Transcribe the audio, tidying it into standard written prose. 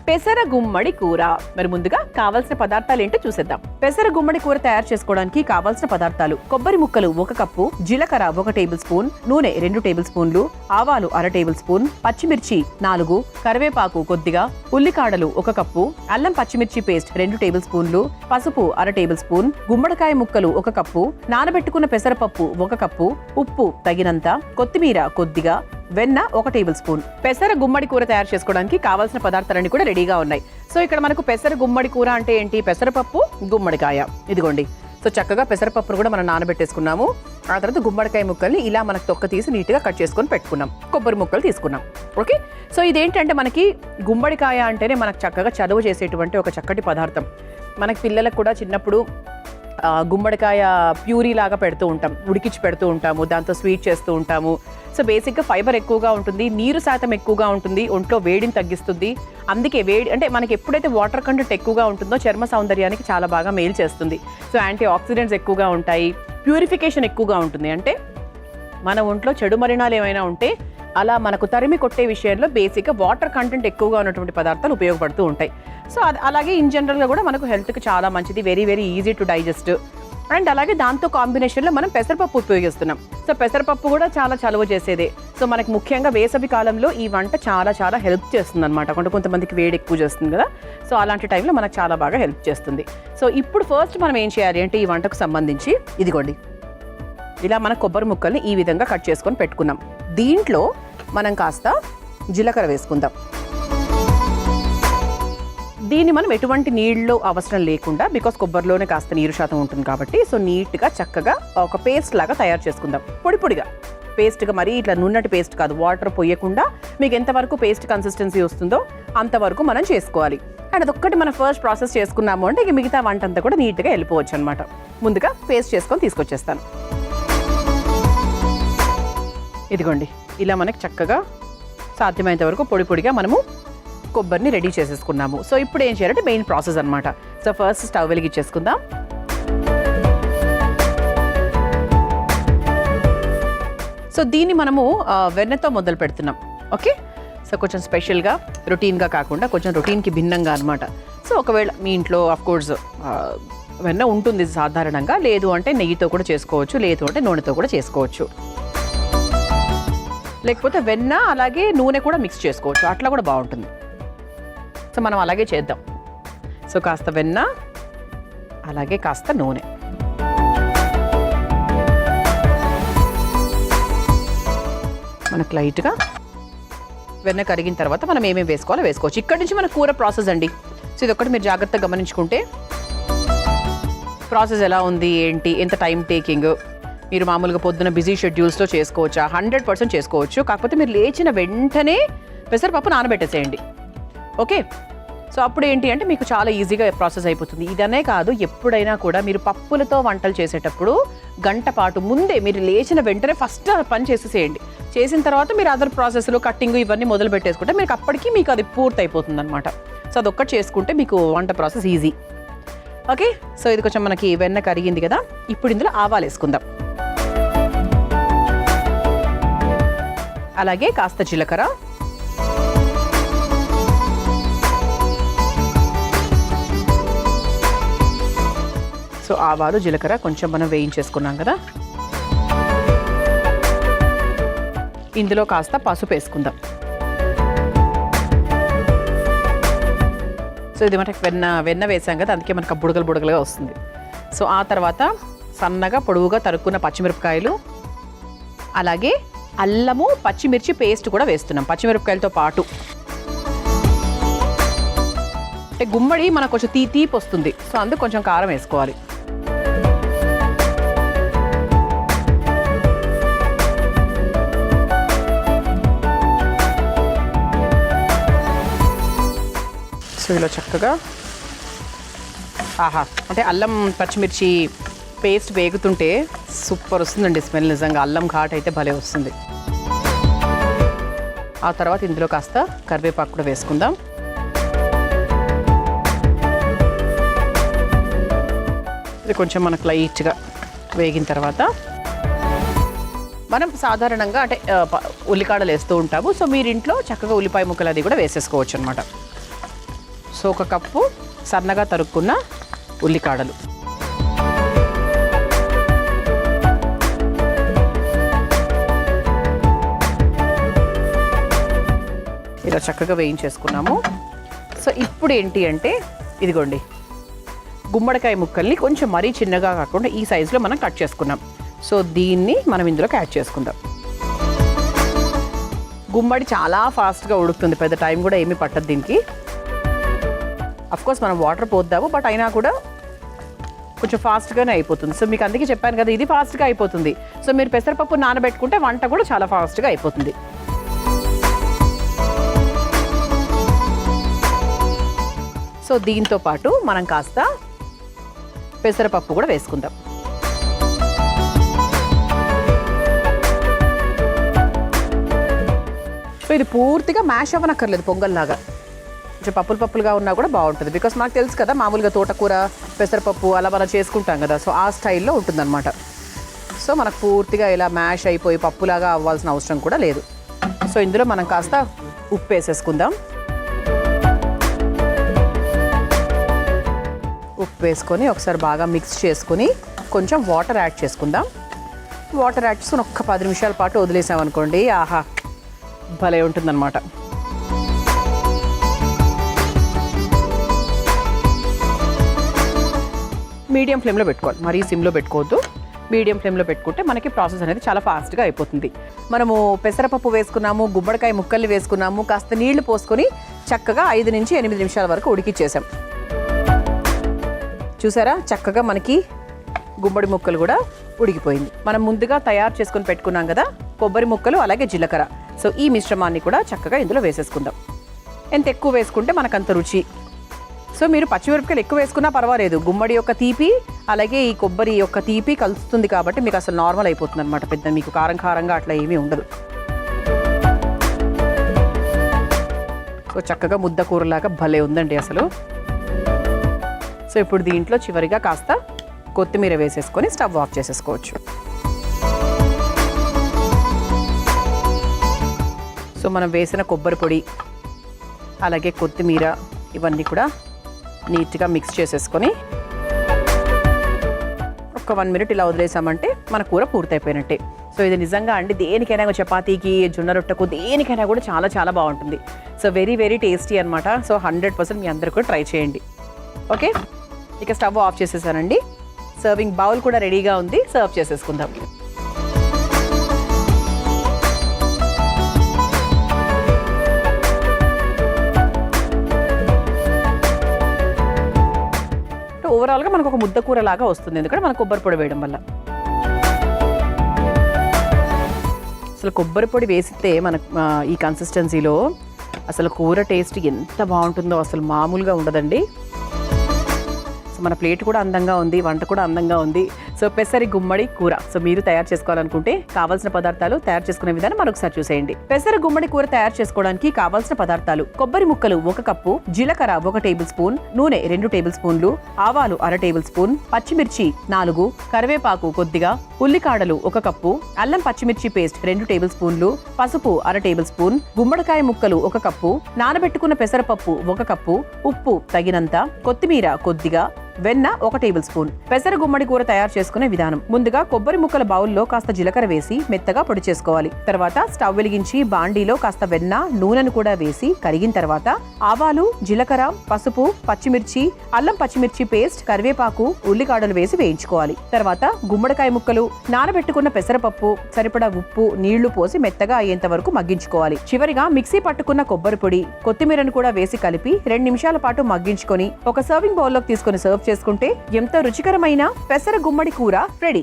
పెసర గుమ్మడి కూర. మరి ముందుగా కావాల్సిన పదార్థాలు ఏంటో చూసేద్దాం. పెసర గుమ్మడి కూర తయారు చేసుకోవడానికి కావాల్సిన పదార్థాలు: కొబ్బరి ముక్కలు 1 కప్పు, జీలకర్ర 1 టేబుల్ స్పూన్, నూనె 2 టేబుల్ స్పూన్లు, ఆవాలు 1/2 టేబుల్ స్పూన్, పచ్చిమిర్చి 4, కరివేపాకు కొద్దిగా, ఉల్లికాడలు 1 కప్పు, అల్లం పచ్చిమిర్చి పేస్ట్ 2 టేబుల్ స్పూన్లు, పసుపు 1/2 టేబుల్ స్పూన్, గుమ్మడికాయ ముక్కలు 1 కప్పు, నానబెట్టుకున్న పెసరపప్పు 1 కప్పు, ఉప్పు తగినంత, కొత్తిమీర కొద్దిగా, వెన్న 1 టేబుల్ స్పూన్. పెసర గుమ్మడి కూర తయారు చేసుకోవడానికి కావాల్సిన పదార్థాలన్నీ కూడా రెడీగా ఉన్నాయి. సో ఇక్కడ మనకు పెసర గుమ్మడి కూర అంటే ఏంటి? పెసరపప్పు, గుమ్మడికాయ. ఇదిగోండి. సో చక్కగా పెసరపప్పును కూడా మనం నానబెట్టేసుకున్నాము. ఆ తర్వాత గుమ్మడికాయ ముక్కల్ని ఇలా మనకు తొక్క తీసి నీట్గా కట్ చేసుకొని పెట్టుకున్నాం. కొబ్బరి ముక్కలు తీసుకున్నాం. ఓకే. సో ఇదేంటంటే మనకి గుమ్మడికాయ అంటేనే మనకు చక్కగా చలువ చేసేటువంటి ఒక చక్కటి పదార్థం. మనకి పిల్లలకు కూడా చిన్నప్పుడు గుమ్మడికాయ ప్యూరీ లాగా పెడుతూ ఉంటాం, ఉడికించి పెడుతూ ఉంటాము, దాంతో స్వీట్ చేస్తూ ఉంటాము. సో బేసిక్గా ఫైబర్ ఎక్కువగా ఉంటుంది, నీరు శాతం ఎక్కువగా ఉంటుంది, ఒంట్లో వేడిని తగ్గిస్తుంది. అందుకే వేడి అంటే మనకి ఎప్పుడైతే వాటర్ కంటెంట్ ఎక్కువగా ఉంటుందో చర్మ సౌందర్యానికి చాలా బాగా మేలు చేస్తుంది. సో యాంటీ ఆక్సిడెంట్స్ ఎక్కువగా ఉంటాయి, ప్యూరిఫికేషన్ ఎక్కువగా ఉంటుంది. అంటే మన ఒంట్లో చెడు మలినాలు ఏమైనా ఉంటే అలా మనకు తరిమి కొట్టే విషయంలో బేసిక్గా వాటర్ కంటెంట్ ఎక్కువగా ఉన్నటువంటి పదార్థాలు ఉపయోగపడుతూ ఉంటాయి. సో అలాగే ఇన్ జనరల్గా కూడా మనకు హెల్త్కి చాలా మంచిది, very very easy to digest. And అలాగే దాంతో కాంబినేషన్లో మనం పెసరపప్పు ఉపయోగిస్తున్నాం. సో పెసరపప్పు కూడా చాలా చలువ చేసేదే. సో మనకి ముఖ్యంగా వేసవి కాలంలో ఈ వంట చాలా చాలా హెల్ప్ చేస్తుంది అనమాట. కొంతమందికి వేడి ఎక్కువ చేస్తుంది కదా. సో అలాంటి టైంలో మనకు చాలా బాగా హెల్ప్ చేస్తుంది. సో ఇప్పుడు ఫస్ట్ మనం ఏం చేయాలి అంటే ఈ వంటకు సంబంధించి ఇదిగోండి, ఇలా మన కొబ్బరి ముక్కల్ని ఈ విధంగా కట్ చేసుకొని పెట్టుకున్నాం. దీంట్లో మనం కాస్త జీలకర్ర వేసుకుందాం. దీన్ని మనం ఎటువంటి నీళ్ళు అవసరం లేకుండా, బికాస్ కొబ్బరిలోనే కాస్త నీరు శాతం ఉంటుంది కాబట్టి, సో నీట్గా చక్కగా ఒక పేస్ట్ లాగా తయారు చేసుకుందాం. పొడి పొడిగా పేస్ట్గా, మరీ ఇట్లా నున్నటి పేస్ట్ కాదు, వాటర్ పోయకుండా మీకు ఎంతవరకు పేస్ట్ కన్సిస్టెన్సీ వస్తుందో అంతవరకు మనం చేసుకోవాలి. అండ్ అదొక్కటి మనం ఫస్ట్ ప్రాసెస్ చేసుకున్నాము అంటే ఇక మిగతా వంట అంతా కూడా నీట్గా వెళ్ళిపోవచ్చు అనమాట. ముందుగా పేస్ట్ చేసుకొని తీసుకొచ్చేస్తాను. ఇదిగోండి, ఇలా మనకి చక్కగా సాధ్యమైనంత వరకు పొడి పొడిగా మనము కొబ్బరిని రెడీ చేసేసుకున్నాము. సో ఇప్పుడు ఏం చేయాలంటే మెయిన్ ప్రాసెస్ అనమాట. సో ఫస్ట్ స్టవ్ వెలిగించేసుకుందాం. సో దీన్ని మనము వెన్నతో మొదలు పెడుతున్నాం. ఓకే. సో కొంచెం స్పెషల్గా, రొటీన్గా కాకుండా కొంచెం రొటీన్కి భిన్నంగా అనమాట. సో ఒకవేళ మీ ఇంట్లో అఫ్కోర్స్ వెన్న ఉంటుంది సాధారణంగా, లేదు అంటే నెయ్యితో కూడా చేసుకోవచ్చు, లేదు అంటే నూనెతో కూడా చేసుకోవచ్చు, లేకపోతే వెన్న అలాగే నూనె కూడా మిక్స్ చేసుకోవచ్చు, అట్లా కూడా బాగుంటుంది. సో మనం అలాగే చేద్దాం. సో కాస్త వెన్న అలాగే కాస్త నూనె. మనకు లైట్గా వెన్న కరిగిన తర్వాత మనం ఏమేమి వేసుకోవాలో వేసుకోవచ్చు. ఇక్కడి నుంచి మన కూర ప్రాసెస్ అండి. సో ఇదొక్కటి మీరు జాగ్రత్తగా గమనించుకుంటే ప్రాసెస్ ఎలా ఉంది ఏంటి, ఎంత టైం టేకింగ్, మీరు మామూలుగా పొద్దున బిజీ షెడ్యూల్స్లో చేసుకోవచ్చా? 100% చేసుకోవచ్చు. కాకపోతే మీరు లేచిన వెంటనే పెసరపప్పు నానబెట్టేసేయండి. ఓకే. సో అప్పుడు ఏంటి అంటే మీకు చాలా ఈజీగా ప్రాసెస్ అయిపోతుంది. ఇదనే కాదు, ఎప్పుడైనా కూడా మీరు పప్పులతో వంటలు చేసేటప్పుడు గంట పాటు ముందే మీరు లేచిన వెంటనే ఫస్ట్ పని చేసేసేయండి. చేసిన తర్వాత మీరు అదర్ ప్రాసెస్లో కట్టింగ్ ఇవన్నీ మొదలు పెట్టేసుకుంటే మీకు అప్పటికి మీకు అది పూర్తి అయిపోతుంది అనమాట. సో అదొక్కటి చేసుకుంటే మీకు వంట ప్రాసెస్ ఈజీ. ఓకే. సో ఇది కొంచెం మనకి వెన్న కరిగింది కదా. ఇప్పుడు ఇందులో ఆవాలు వేసుకుందాం. అలాగే కాస్త జీలకర్ర, సో ఆవాలు జీలకర్ర కొంచెం మనం వేయించేసుకున్నాం కదా. ఇందులో కాస్త పసుపు వేసుకుందాం. సో ఇది మనకి వెన్న వేసాం కదా, అందుకే మనకు బుడగలుగా వస్తుంది. సో ఆ తర్వాత సన్నగా పొడవుగా తరుక్కున్న పచ్చిమిరపకాయలు, అలాగే అల్లము పచ్చిమిర్చి పేస్ట్ కూడా వేస్తున్నాం పచ్చిమిరపకాయలతో పాటు. అంటే గుమ్మడి మనకు కొంచెం తీపి వస్తుంది, సో అందుకు కొంచెం కారం వేసుకోవాలి. సో ఇలా చక్కగా అంటే అల్లం పచ్చిమిర్చి పేస్ట్ వేగుతుంటే సూపర్ వస్తుందండి స్మెల్. నిజంగా అల్లం ఘాట్ అయితే భలే వస్తుంది. ఆ తర్వాత ఇందులో కాస్త కరివేపాకు కూడా వేసుకుందాం. ఇది కొంచెం మనకు లైట్గా వేగిన తర్వాత మనం సాధారణంగా అంటే ఉల్లికాడలు వేస్తూ ఉంటాము. సో మీరు ఇంట్లో చక్కగా ఉల్లిపాయ ముక్కలు అది కూడా వేసేసుకోవచ్చు అనమాట. సో 1 కప్పు సన్నగా తరుక్కున్న ఉల్లికాడలు, ఇలా చక్కగా వేయించేసుకున్నాము. సో ఇప్పుడు ఏంటి అంటే ఇదిగోండి, గుమ్మడికాయ ముక్కల్ని కొంచెం మరీ చిన్నగా కాకుండా ఈ సైజులో మనం కట్ చేసుకున్నాం. సో దీన్ని మనం ఇందులోకి యాడ్ చేసుకుందాం. గుమ్మడి చాలా ఫాస్ట్గా ఉడుకుతుంది, పెద్ద టైం కూడా ఏమీ పట్టదు దీనికి. అఫ్కోర్స్ మనం వాటర్ పోద్దాము, బట్ అయినా కూడా కొంచెం ఫాస్ట్గానే అయిపోతుంది. సో మీకు అందుకే చెప్పాను కదా, ఇది ఫాస్ట్గా అయిపోతుంది. సో మీరు పెసరపప్పు నానబెట్టుకుంటే వంట కూడా చాలా ఫాస్ట్గా అయిపోతుంది. సో దీంతో పాటు మనం కాస్త పెసరపప్పు కూడా వేసుకుందాం. సో ఇది పూర్తిగా మ్యాష్ అవ్వనక్కర్లేదు, పొంగల్లాగా కొంచెం పప్పులు పప్పులుగా ఉన్నా కూడా బాగుంటుంది. బికాస్ మాకు తెలుసు కదా, మామూలుగా తోటకూర పెసరపప్పు అలా మనం చేసుకుంటాం కదా, సో ఆ స్టైల్లో ఉంటుందన్నమాట. సో మనకు పూర్తిగా ఇలా మ్యాష్ అయిపోయి పప్పులాగా అవ్వాల్సిన అవసరం కూడా లేదు. సో ఇందులో మనం కాస్త ఉప్పు వేసేసుకుందాం. ఉప్పు వేసుకొని ఒకసారి బాగా మిక్స్ చేసుకొని కొంచెం వాటర్ యాడ్ చేసుకుందాం. వాటర్ యాడ్ చేసుకుని ఒక్క 10 నిమిషాల పాటు వదిలేసామనుకోండి, ఆహా భలే ఉంటుందన్నమాట. మీడియం ఫ్లేమ్లో పెట్టుకోవాలి, మరీ సిమ్లో పెట్టుకోవద్దు. మీడియం ఫ్లేమ్లో పెట్టుకుంటే మనకి ప్రాసెస్ అనేది చాలా ఫాస్ట్గా అయిపోతుంది. మనము పెసరపప్పు వేసుకున్నాము, గుమ్మడికాయ ముక్కల్ని వేసుకున్నాము, కాస్త నీళ్లు పోసుకొని చక్కగా 5 నుంచి 8 నిమిషాల వరకు ఉడికిచ్చేసాం. చూసారా, చక్కగా మనకి గుమ్మడి ముక్కలు కూడా ఉడికిపోయింది. మనం ముందుగా తయారు చేసుకొని పెట్టుకున్నాం కదా కొబ్బరి ముక్కలు, అలాగే జీలకర్ర. సో ఈ మిశ్రమాన్ని కూడా చక్కగా ఇందులో వేసేసుకుందాం. ఎంత ఎక్కువ వేసుకుంటే మనకంత రుచి. సో మీరు పచ్చిమిరపకాయలు ఎక్కువ వేసుకున్నా పర్వాలేదు, గుమ్మడి యొక్క తీపి అలాగే ఈ కొబ్బరి యొక్క తీపి కలుస్తుంది కాబట్టి మీకు అసలు నార్మల్ అయిపోతుంది అనమాట. పెద్ద మీకు కారం కారంగా అట్లా ఏమీ ఉండదు. సో చక్కగా ముద్ద కూరలాగా భలే ఉందండి అసలు. సో ఇప్పుడు దీంట్లో చివరిగా కాస్త కొత్తిమీర వేసేసుకొని స్టవ్ ఆఫ్ చేసేసుకోవచ్చు. సో మనం వేసిన కొబ్బరి పొడి అలాగే కొత్తిమీర ఇవన్నీ కూడా నీట్గా మిక్స్ చేసేసుకొని ఒక 1 మినిట్ ఇలా వదిలేసామంటే మన కూర పూర్తయిపోయినట్టే. సో ఇది నిజంగా అండి దేనికైనా, చపాతీకి, జొన్న రొట్టెకు, దేనికైనా కూడా చాలా చాలా బాగుంటుంది. సో వెరీ వెరీ టేస్టీ అనమాట. సో 100% మీ అందరూ కూడా ట్రై చేయండి. ఓకే, ఇక స్టవ్ ఆఫ్ చేసేసానండి. సర్వింగ్ బౌల్ కూడా రెడీగా ఉంది, సర్వ్ చేసేసుకుందాం. ఓవరాల్గా మనకు ఒక ముద్ద కూర లాగా వస్తుంది, ఎందుకంటే మన కొబ్బరి పొడి వేయడం వల్ల. అసలు కొబ్బరి పొడి వేసితే మనకు ఈ కన్సిస్టెన్సీలో అసలు కూర టేస్ట్ ఎంత బాగుంటుందో అసలు మామూలుగా ఉండదండి. సో మన ప్లేట్ కూడా అందంగా ఉంది, వంట కూడా అందంగా ఉంది. సో పెసరి గుమ్మడి కూర సో మీరు తయారు చేసుకోవాలనుకుంటే కావాల్సిన పదార్థాలు, తయారు చేసుకునే విధానం మరొకసారి చూసేయండి. పెసరి గుమ్మడి కూర తయారు చేసుకోవడానికి కావాల్సిన పదార్థాలు: కొబ్బరి ముక్కలు 1 కప్పు, జీలకర్ర 1 టేబుల్ స్పూన్, నూనె 2 టేబుల్ స్పూన్లు, ఆవాలు 1/2 టేబుల్ స్పూన్, పచ్చిమిర్చి 4, కరివేపాకు కొద్దిగా, ఉల్లికాడలు 1 కప్పు, అల్లం పచ్చిమిర్చి పేస్ట్ 2 టేబుల్ స్పూన్లు, పసుపు 1/2 టేబుల్ స్పూన్, గుమ్మడికాయ ముక్కలు 1 కప్పు, నానబెట్టుకున్న పెసరపప్పు 1 కప్పు, ఉప్పు తగినంత, కొత్తిమీర కొద్దిగా, వెన్న 1 టేబుల్ స్పూన్. పెసర గుమ్మడి కూర తయారు చేసుకునే విధానం: ముందుగా కొబ్బరి ముక్కల బౌల్లో కాస్త జీలకర్ర వేసి మెత్తగా పొడి చేసుకోవాలి. తర్వాత స్టవ్ వెలిగించి బాండీలో కాస్త వెన్న, నూనెను కూడా వేసి కరిగిన తర్వాత ఆవాలు, జీలకర్ర, పసుపు, పచ్చిమిర్చి, అల్లం పచ్చిమిర్చి పేస్ట్, కరివేపాకు, ఉల్లికాడలు వేసి వేయించుకోవాలి. తర్వాత గుమ్మడికాయ ముక్కలు, నానబెట్టుకున్న పెసరపప్పు, సరిపడా ఉప్పు, నీళ్లు పోసి మెత్తగా అయ్యేంత వరకు మగ్గించుకోవాలి. చివరిగా మిక్సీ పట్టుకున్న కొబ్బరి పొడి, కొత్తిమీరను కూడా వేసి కలిపి 2 నిమిషాల పాటు మగ్గించుకొని ఒక సర్వింగ్ బౌల్లోకి తీసుకుని సర్వ్ చేసుకుంటే ఎంతో రుచికరమైన పెసర గుమ్మడి కూర రెడీ.